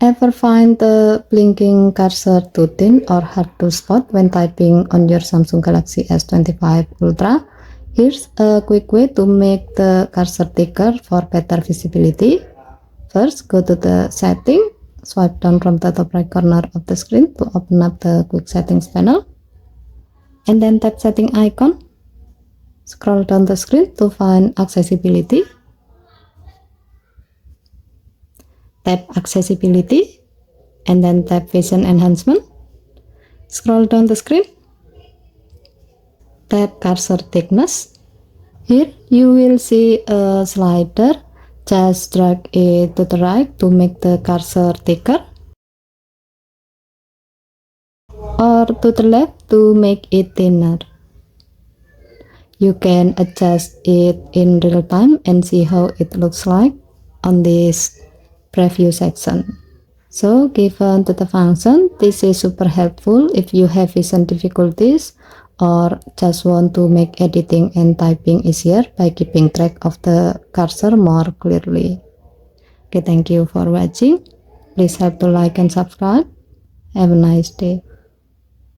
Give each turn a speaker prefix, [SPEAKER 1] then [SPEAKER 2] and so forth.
[SPEAKER 1] Ever find the blinking cursor too thin or hard to spot when typing on your Samsung Galaxy S25 Ultra? Here's a quick way to make the cursor thicker for better visibility. First, go to the setting, swipe down from the top right corner of the screen to open up the quick settings panel, and then tap setting icon. Scroll down the screen to find accessibility. Tap accessibility and then tap vision enhancement. Scroll down the screen, tap cursor thickness. Here you will see a slider. Just drag it to the right to make the cursor thicker, or to the left to make it thinner. You can adjust it in real time and see how it looks like on this preview section. So given to the function, this is super helpful if you have vision difficulties or just want to make editing and typing easier by keeping track of the cursor more clearly. Okay, thank you for watching. Please help to like and subscribe. Have a nice day.